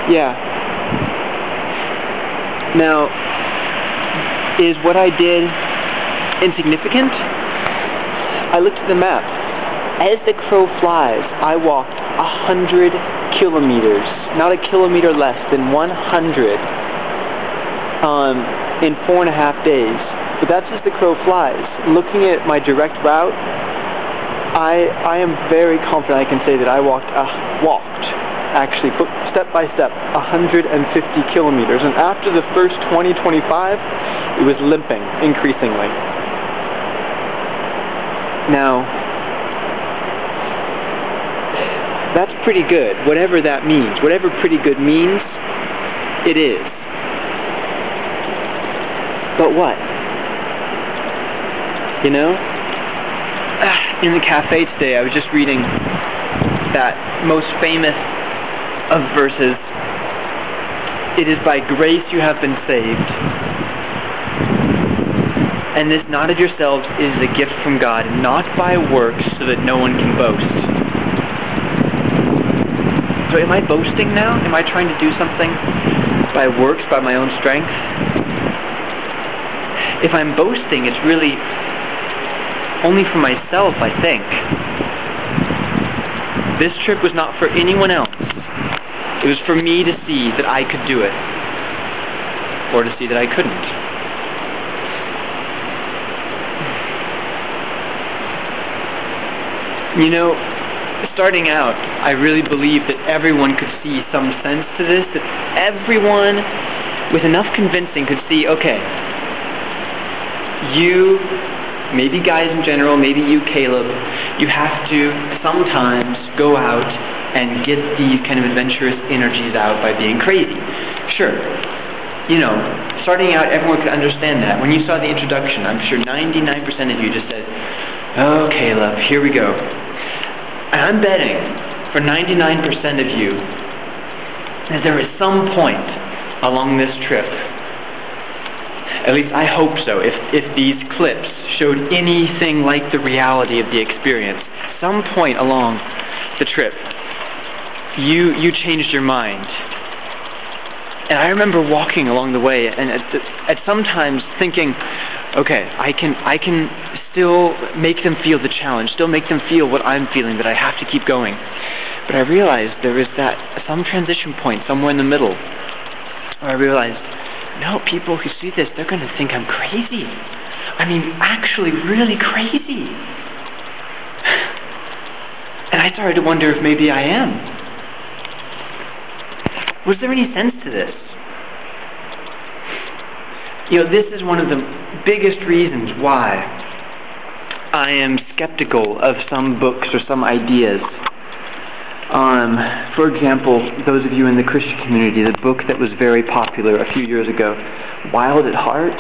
Yeah. Now, is what I did insignificant? I looked at the map. As the crow flies, I walked 100 kilometers, not a kilometer less than 100, in 4.5 days. But that's as the crow flies. Looking at my direct route, I am very confident I can say that I walked, actually, step by step, 150 kilometers. And after the first 20-25, it was limping increasingly. Now, that's pretty good, whatever that means. Whatever pretty good means, it is. But what? You know? In the cafe today, I was just reading that most famous of verses. It is by grace you have been saved, and this not of yourselves is a gift from God, not by works, so that no one can boast. So am I boasting now? Am I trying to do something by works, by my own strength? If I'm boasting, it's really only for myself, I think. This trip was not for anyone else. It was for me to see that I could do it, or to see that I couldn't. You know, starting out, I really believed that everyone could see some sense to this, that everyone with enough convincing could see, okay, you, maybe guys in general, maybe you, Caleb, you have to sometimes go out and get these kind of adventurous energies out by being crazy. Sure, you know, starting out, everyone could understand that. When you saw the introduction, I'm sure 99% of you just said, oh, Caleb, here we go. And I'm betting for 99% of you that there is some point along this trip, at least I hope so, if these clips showed anything like the reality of the experience, some point along the trip, you changed your mind. And I remember walking along the way and at sometimes thinking, okay, I can still make them feel the challenge, still make them feel what I'm feeling, that I have to keep going. But I realized there is some transition point somewhere in the middle where I realized, no, people who see this, they're going to think I'm crazy. I mean, actually really crazy. And I started to wonder if maybe I am. Was there any sense to this? You know, this is one of the biggest reasons why I am skeptical of some books or some ideas. For example, those of you in the Christian community, the book that was very popular a few years ago, Wild at Heart,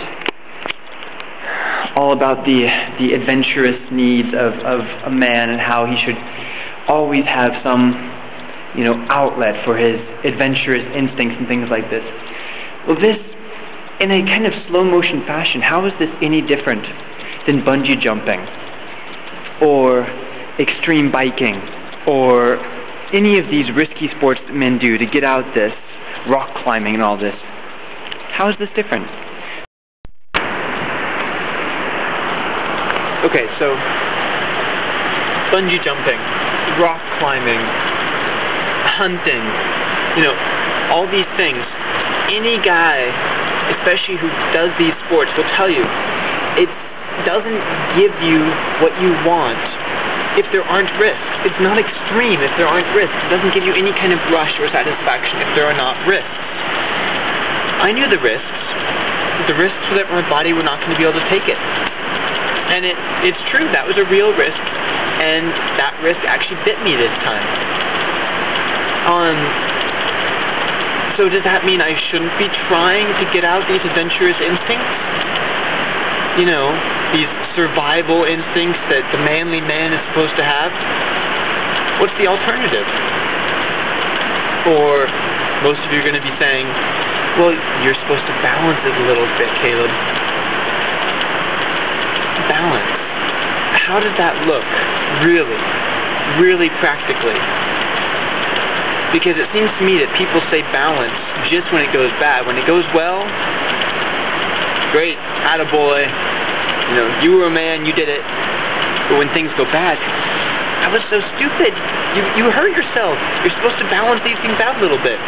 all about the adventurous needs of a man and how he should always have some, you know, outlet for his adventurous instincts and things like this. Well, this, in a kind of slow motion fashion, how is this any different than bungee jumping or extreme biking or any of these risky sports that men do to get out this, rock climbing and all this? How is this different? Okay, so bungee jumping, rock climbing, hunting, you know, all these things. Any guy, especially who does these sports, will tell you it doesn't give you what you want if there aren't risks. It's not extreme if there aren't risks. It doesn't give you any kind of rush or satisfaction if there are not risks. I knew the risks. The risks were that my body was not going to be able to take it. And it's true, that was a real risk, and that risk actually bit me this time. So does that mean I shouldn't be trying to get out these adventurous instincts? You know, these survival instincts that the manly man is supposed to have? What's the alternative? Or most of you are going to be saying, well, you're supposed to balance it a little bit, Caleb. Balance. How does that look, really, really practically? Because it seems to me that people say balance just when it goes bad. When it goes well, great, attaboy, you know, you were a man, you did it. But when things go bad, that was so stupid. You hurt yourself. You're supposed to balance these things out a little bit.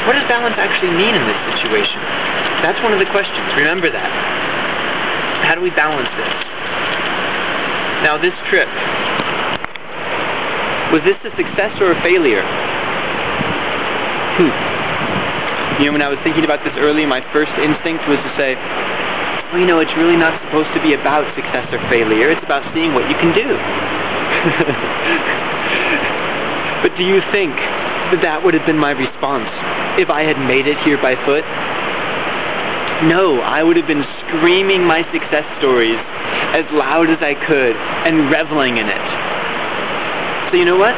What does balance actually mean in this situation? That's one of the questions. Remember that. How do we balance this? Now this trip, was this a success or a failure? You know, when I was thinking about this earlier, my first instinct was to say, well, you know, it's really not supposed to be about success or failure. It's about seeing what you can do. But do you think that that would have been my response if I had made it here by foot? No, I would have been screaming my success stories as loud as I could and reveling in it. So you know what?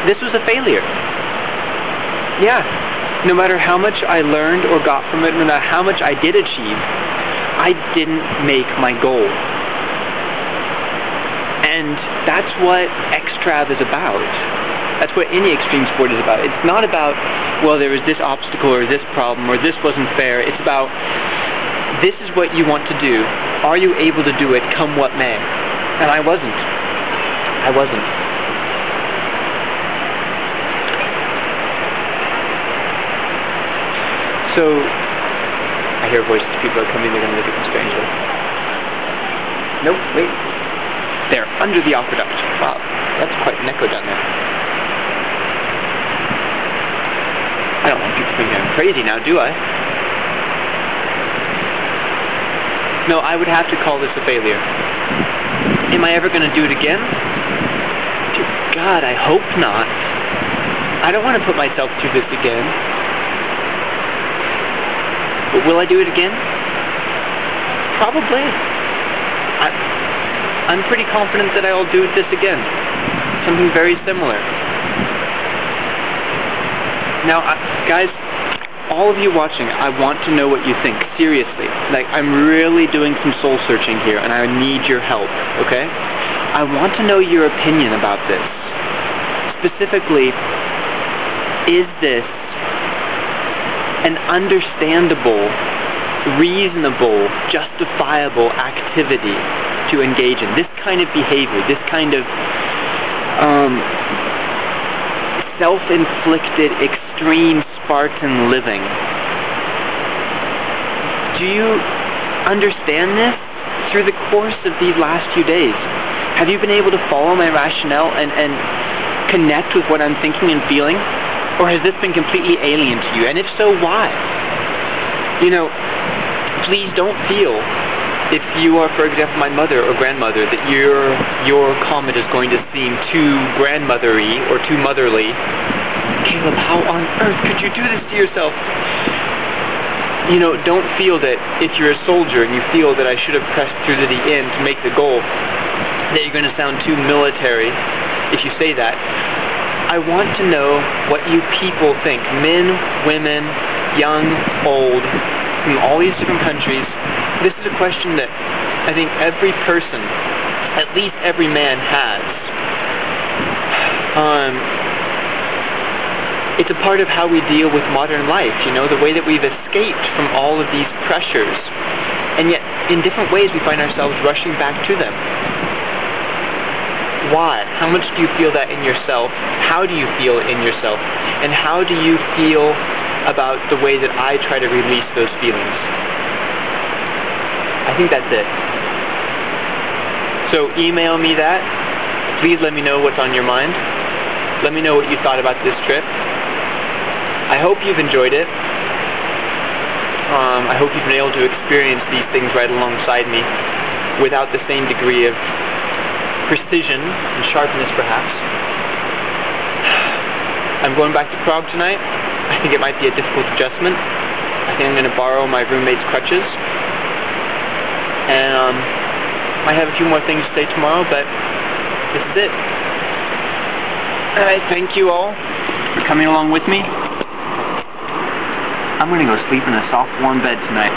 This was a failure. Yeah, no matter how much I learned or got from it, no matter how much I did achieve, I didn't make my goal. And that's what XTrav is about. That's what any extreme sport is about. It's not about, well, there was this obstacle or this problem or this wasn't fair. It's about, this is what you want to do. Are you able to do it, come what may? And I wasn't. I wasn't. So, I hear voices, people are coming, they're going to look at me strangely. Nope, wait. They're under the aqueduct. Wow, that's quite an echo down there. I don't want people thinking I'm crazy now, do I? No, I would have to call this a failure. Am I ever going to do it again? Dear God, I hope not. I don't want to put myself through this again. But will I do it again? Probably. I'm pretty confident that I'll do this again. Something very similar. Now, guys, all of you watching, I want to know what you think. Seriously. Like, I'm really doing some soul searching here, and I need your help, okay? I want to know your opinion about this. Specifically, is this an understandable, reasonable, justifiable activity to engage in? This kind of behavior, this kind of self-inflicted, extreme Spartan living. Do you understand this through the course of these last few days? Have you been able to follow my rationale and connect with what I'm thinking and feeling? Or has this been completely alien to you? And if so, why? You know, please don't feel, if you are, for example, my mother or grandmother, that your comment is going to seem too grandmothery or too motherly. Caleb, how on earth could you do this to yourself? You know, don't feel that if you're a soldier and you feel that I should have pressed through to the end to make the goal, that you're going to sound too military if you say that. I want to know what you people think, men, women, young, old, from all these different countries. This is a question that I think every person, at least every man, has. It's a part of how we deal with modern life, you know, the way that we've escaped from all of these pressures. And yet, in different ways, we find ourselves rushing back to them. Why? How much do you feel that in yourself? How do you feel in yourself? And how do you feel about the way that I try to release those feelings? I think that's it. So email me that. Please let me know what's on your mind. Let me know what you thought about this trip. I hope you've enjoyed it. I hope you've been able to experience these things right alongside me without the same degree of precision and sharpness, perhaps. I'm going back to Prague tonight. I think it might be a difficult adjustment. I think I'm going to borrow my roommate's crutches. And might have a few more things to say tomorrow, but this is it. Alright, thank you all for coming along with me. I'm going to go sleep in a soft, warm bed tonight.